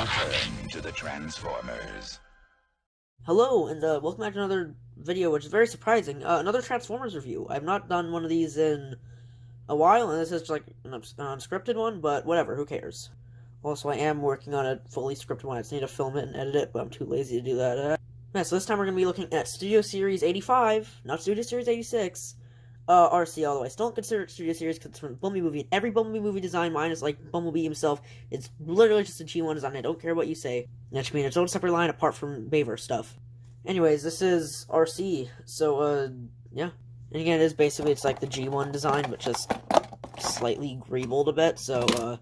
Return to the Transformers. Hello, and welcome back to another video, which is very surprising. Another Transformers review. I've not done one of these in a while, and this is like an unscripted one, but whatever, who cares? Also, I am working on a fully scripted one. I just need to film it and edit it, but I'm too lazy to do that. Yeah, so this time we're going to be looking at Studio Series 85, not Studio Series 86, Arcee, although I still don't consider it Studio Series because it's from the Bumblebee movie, and every Bumblebee movie design, minus, like, Bumblebee himself, it's literally just a G1 design. I don't care what you say. That should be in its own separate line apart from Bayver stuff. Anyways, this is Arcee, so, yeah. And again, it is basically, it's like the G1 design, but just slightly greebled a bit, so,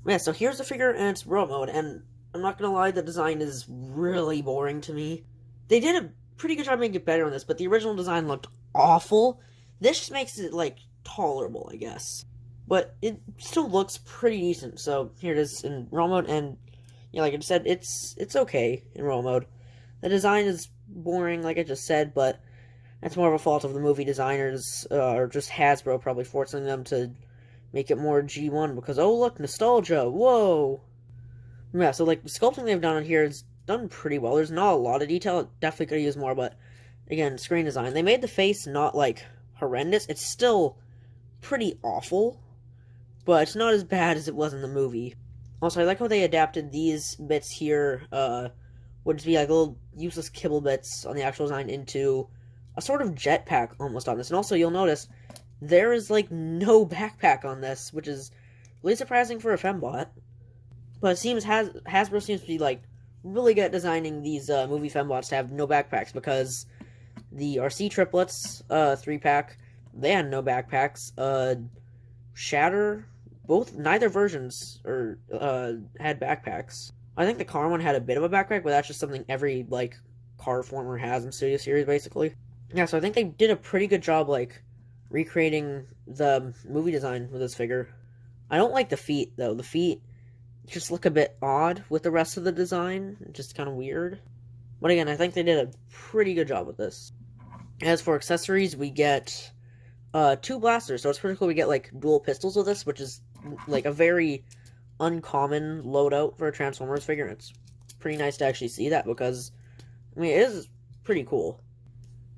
yeah, so here's the figure, and it's Raw mode, and I'm not gonna lie, the design is really boring to me. They did a pretty good job making it better on this, but the original design looked awful. This just makes it, like, tolerable, I guess. But it still looks pretty decent, so here it is in Raw mode, and, yeah, like I said, it's okay in Raw mode. The design is boring, like I just said, but that's more of a fault of the movie designers, or just Hasbro probably forcing them to make it more G1, because, oh look, nostalgia, whoa! Yeah, so, like, the sculpting they've done on here is done pretty well. There's not a lot of detail, it definitely could have used more, but, again, screen design. They made the face not, like, horrendous. It's still pretty awful, but it's not as bad as it was in the movie. Also, I like how they adapted these bits here, would just be, like, little useless kibble bits on the actual design into a sort of jetpack almost on this. And also, you'll notice, there is, like, no backpack on this, which is really surprising for a fembot. But it seems Hasbro seems to be, like, really good at designing these movie fembots to have no backpacks, because the Arcee triplets, 3-pack, they had no backpacks. Shatter, neither versions had backpacks. I think the car one had a bit of a backpack, but that's just something every, like, car former has in Studio Series, basically. Yeah, so I think they did a pretty good job, like, recreating the movie design with this figure. I don't like the feet, though. The feet just look a bit odd with the rest of the design. Just kind of weird. But again, I think they did a pretty good job with this. As for accessories, we get 2 blasters. So it's pretty cool we get, like, dual pistols with this, which is, like, a very uncommon loadout for a Transformers figure. And it's pretty nice to actually see that, because, I mean, it is pretty cool.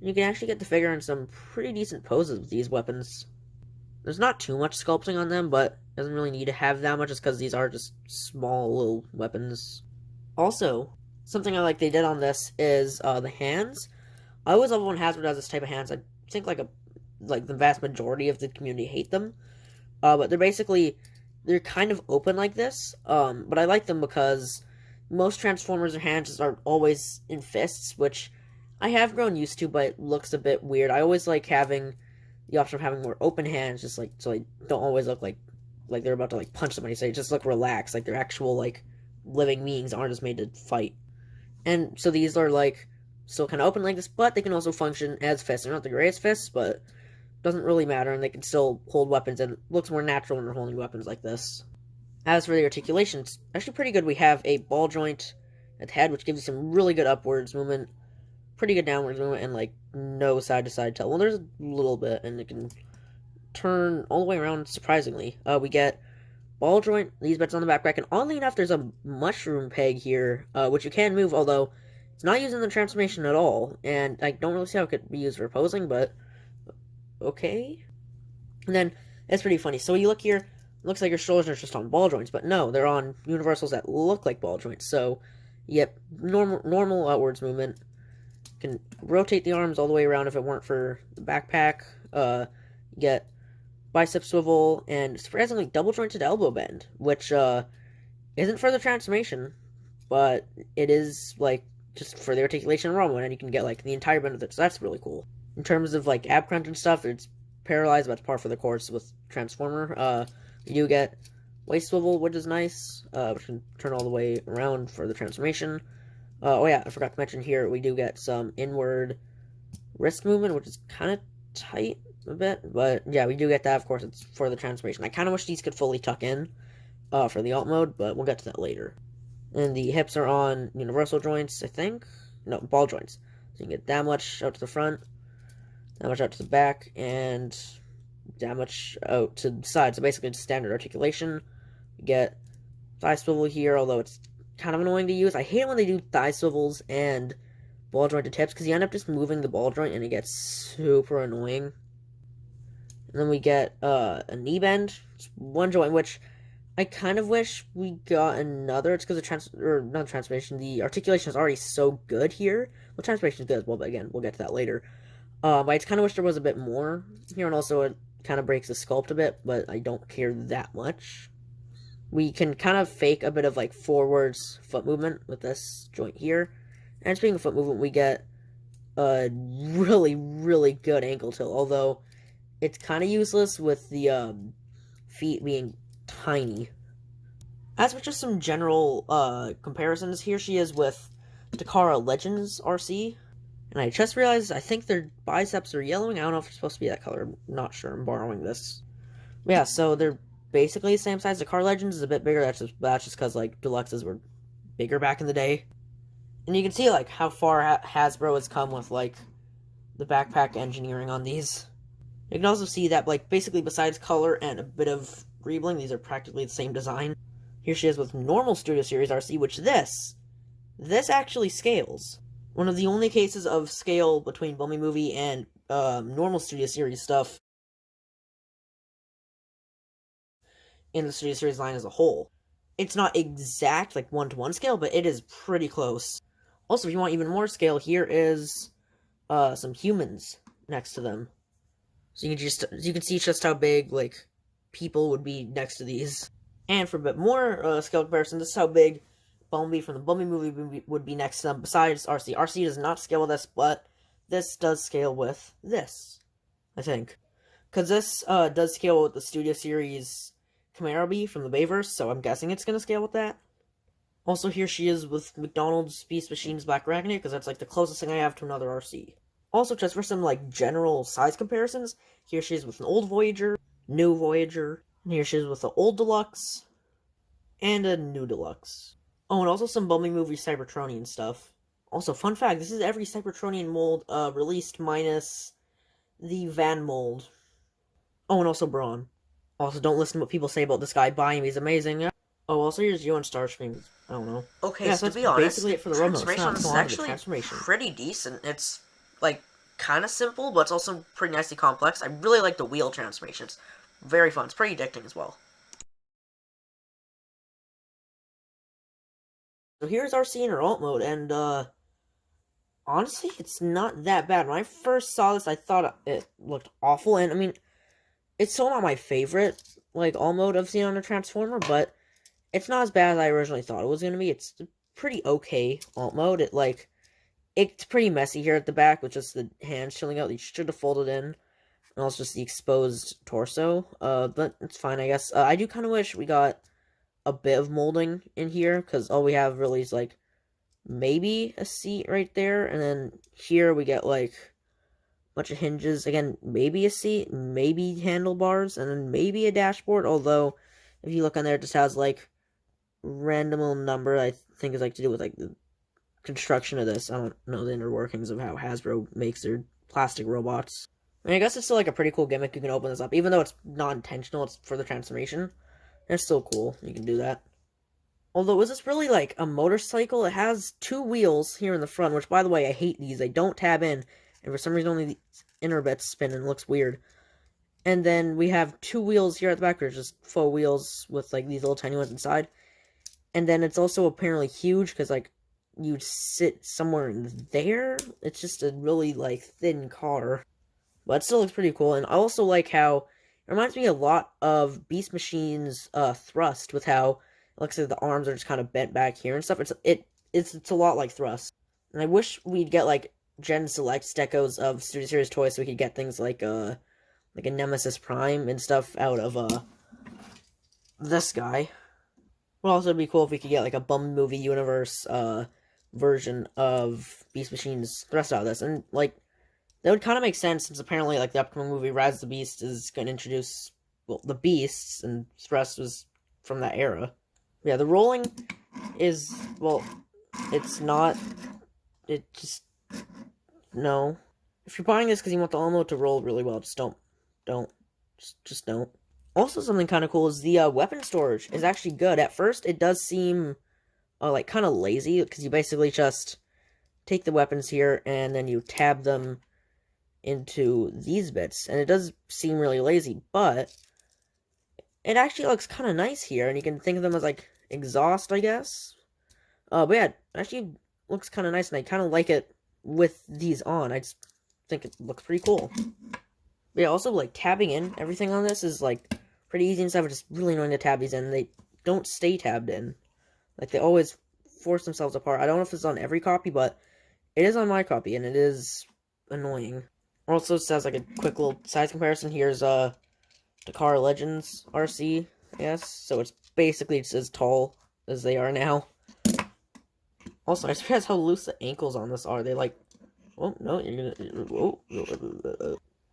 You can actually get the figure in some pretty decent poses with these weapons. There's not too much sculpting on them, but it doesn't really need to have that much, just because these are just small little weapons. Also, something I like they did on this is the hands. I always love when Hasbro does this type of hands. I think like the vast majority of the community hate them, but they're kind of open like this. But I like them because most Transformers' hands are always in fists, which I have grown used to, but it looks a bit weird. I always like having the option of having more open hands, just like, so they don't always look like they're about to, like, punch somebody, so they just look relaxed, like they're actual, like, living beings, aren't just made to fight. And so these are, like, still kind of open like this, but they can also function as fists. They're not the greatest fists, but it doesn't really matter, and they can still hold weapons, and it looks more natural when they're holding weapons like this. As for the articulations, actually pretty good. We have a ball joint at the head, which gives you some really good upwards movement, pretty good downwards movement, and, like, no side-to-side tilt. Well, there's a little bit, and it can turn all the way around, surprisingly. We get ball joint, these bits on the backpack, and oddly enough, there's a mushroom peg here, which you can move, although it's not used in the transformation at all, and I don't really see how it could be used for posing, but okay. And then, it's pretty funny. So you look here, it looks like your shoulders are just on ball joints, but no, they're on universals that look like ball joints. So, yep, normal outwards movement. Can rotate the arms all the way around if it weren't for the backpack. You get bicep swivel, and surprisingly double jointed elbow bend, which isn't for the transformation, but it is, like, just for the articulation and raw mode, and you can get, like, the entire bend with it, so that's really cool. In terms of, like, ab crunch and stuff, it's paralyzed, but it's par for the course with Transformer. You do get waist swivel, which is nice, which can turn all the way around for the transformation. Oh yeah, I forgot to mention here, we do get some inward wrist movement, which is kind of tight a bit, but yeah, we do get that. Of course, it's for the transformation. I kind of wish these could fully tuck in for the alt mode, but we'll get to that later. And the hips are on universal joints, I think. No, ball joints. So you can get that much out to the front, that much out to the back, and that much out to the side. So basically, it's standard articulation. You get thigh swivel here, although it's kind of annoying to use. I hate when they do thigh swivels and ball jointed tips, because you end up just moving the ball joint, and it gets super annoying. And then we get a knee bend. It's one joint, which I kind of wish we got another. It's because not the transformation. The articulation is already so good here. Well, transformation is good as well, but again, we'll get to that later. But I kind of wish there was a bit more here, and also it kind of breaks the sculpt a bit, but I don't care that much. We can kind of fake a bit of like forwards foot movement with this joint here. And speaking of foot movement, we get a really, really good ankle tilt, although it's kind of useless with the feet being tiny. As for just some general comparisons, here she is with Takara Legends Arcee. And I just realized I think their biceps are yellowing. I don't know if they're supposed to be that color. I'm not sure. I'm borrowing this. But yeah, so they're basically the same size. The Takara Legends is a bit bigger. That's just because like Deluxes were bigger back in the day. And you can see like how far Hasbro has come with like the backpack engineering on these. You can also see that like basically besides color and a bit of greebling, these are practically the same design. Here she is with normal Studio Series Arcee, which this actually scales. One of the only cases of scale between Bumblebee and normal Studio Series stuff in the Studio Series line as a whole. It's not exact, like, one-to-one scale, but it is pretty close. Also, if you want even more scale, here is some humans next to them. So you can see just how big, like, people would be next to these. And for a bit more scale comparison, this is how big Bumblebee from the Bumblebee movie would be next to them, besides Arcee. Arcee does not scale with this, but this does scale with this, I think. Because this does scale with the Studio Series Camaro Bee from the Bayverse, so I'm guessing it's going to scale with that. Also, here she is with McDonald's Beast Machines Black Reckoning, because that's like the closest thing I have to another Arcee. Also, just for some like general size comparisons, here she is with an old Voyager, new Voyager, and here she is with an old Deluxe, and a new Deluxe. Oh, and also some Bumblebee Cybertronian stuff. Also, fun fact, this is every Cybertronian mold released minus the Van mold. Oh, and also Brawn. Also, don't listen to what people say about this guy. Buy him, he's amazing. Oh, also here's you on Starscream. I don't know. Okay, yeah, so that's to be honest, basically it for the road transformation is actually pretty decent. It's, like, kind of simple, but it's also pretty nicely complex. I really like the wheel transformations. Very fun. It's pretty addicting as well. So here's Arcee in her alt mode, and honestly, it's not that bad. When I first saw this, I thought it looked awful, and I mean, it's still not my favorite, like, alt mode I've seen on a Transformer, but it's not as bad as I originally thought it was going to be. It's pretty okay alt mode. It's pretty messy here at the back, with just the hands chilling out. You should have folded in, and also just the exposed torso, but it's fine, I guess. I do kind of wish we got a bit of molding in here, because all we have really is, like, maybe a seat right there, and then here we get, like, a bunch of hinges, again, maybe a seat, maybe handlebars, and then maybe a dashboard, although, if you look on there, it just has, like, random little number, I think is, like, to do with, like, the construction of this. I don't know the inner workings of how Hasbro makes their plastic robots. I mean, I guess it's still, like, a pretty cool gimmick. You can open this up, even though it's not intentional, it's for the transformation. It's still cool. You can do that. Although, is this really, like, a motorcycle? It has two wheels here in the front, which, by the way, I hate these. They don't tab in, and for some reason only the inner bits spin, and it looks weird. And then we have two wheels here at the back, which are just faux wheels with, like, these little tiny ones inside. And then it's also apparently huge, because, like, you'd sit somewhere in there. It's just a really, like, thin car. But it still looks pretty cool, and I also like how it reminds me a lot of Beast Machine's Thrust, with how it looks like the arms are just kind of bent back here and stuff. It's a lot like Thrust. And I wish we'd get, like, Gen Select decos of Studio Series toys so we could get things like a Nemesis Prime and stuff out of this guy. Would also be cool if we could get, like, a Bumblebee universe version of Beast Machine's Thrust out of this. And, like, that would kind of make sense, since apparently, like, the upcoming movie Rise of the Beast is going to introduce, well, the Beasts, and Thrust was from that era. Yeah, the rolling is, well, it's not, it just, no. If you're buying this because you want the alt mode to roll really well, just don't. Just don't. Also, something kind of cool is the weapon storage is actually good. At first, it does seem like kind of lazy because you basically just take the weapons here and then you tab them into these bits, and it does seem really lazy, but it actually looks kind of nice here, and you can think of them as like exhaust, I guess. But yeah, it actually looks kind of nice, and I kind of like it with these on. I just think it looks pretty cool. But yeah, also like tabbing in everything on this is like pretty easy and stuff. It's just really annoying to tab these in. They don't stay tabbed in. Like, they always force themselves apart. I don't know if it's on every copy, but it is on my copy, and it is annoying. Also, it says like a quick little size comparison. Here's Dakar Legends Arcee, I guess. So it's basically just as tall as they are now. Also, I just realized how loose the ankles on this are. They like, oh no, you're gonna. Oh.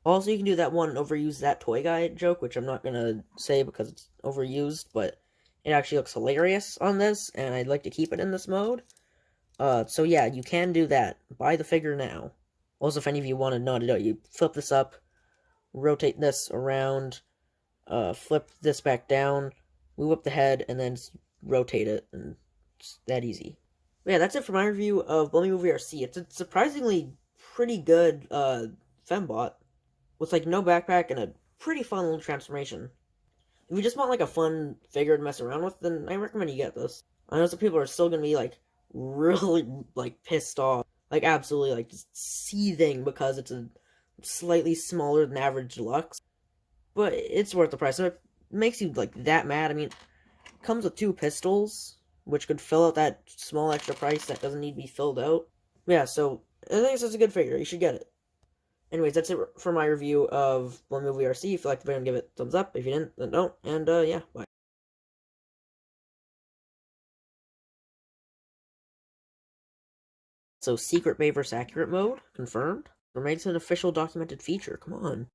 Also, you can do that one overuse that toy guy joke, which I'm not gonna say because it's overused, but it actually looks hilarious on this, and I'd like to keep it in this mode. So yeah, you can do that. Buy the figure now. Also, if any of you want to know how to do it, you flip this up, rotate this around, flip this back down, move up the head, and then rotate it, and it's that easy. But yeah, that's it for my review of Bumblebee Arcee. It's a surprisingly pretty good, fembot, with, like, no backpack and a pretty fun little transformation. If you just want, like, a fun figure to mess around with, then I recommend you get this. I know some people are still gonna be, like, really, like, pissed off. Like, absolutely, like, just seething because it's a slightly smaller than average deluxe. But it's worth the price. If it makes you, like, that mad, I mean, it comes with 2 pistols, which could fill out that small extra price that doesn't need to be filled out. Yeah, so, I think it's a good figure. You should get it. Anyways, that's it for my review of Bumblebee Arcee. If you liked the video, give it a thumbs up. If you didn't, then don't. And, yeah, bye. So, secret May vs. accurate mode, confirmed. Remains an official documented feature, come on.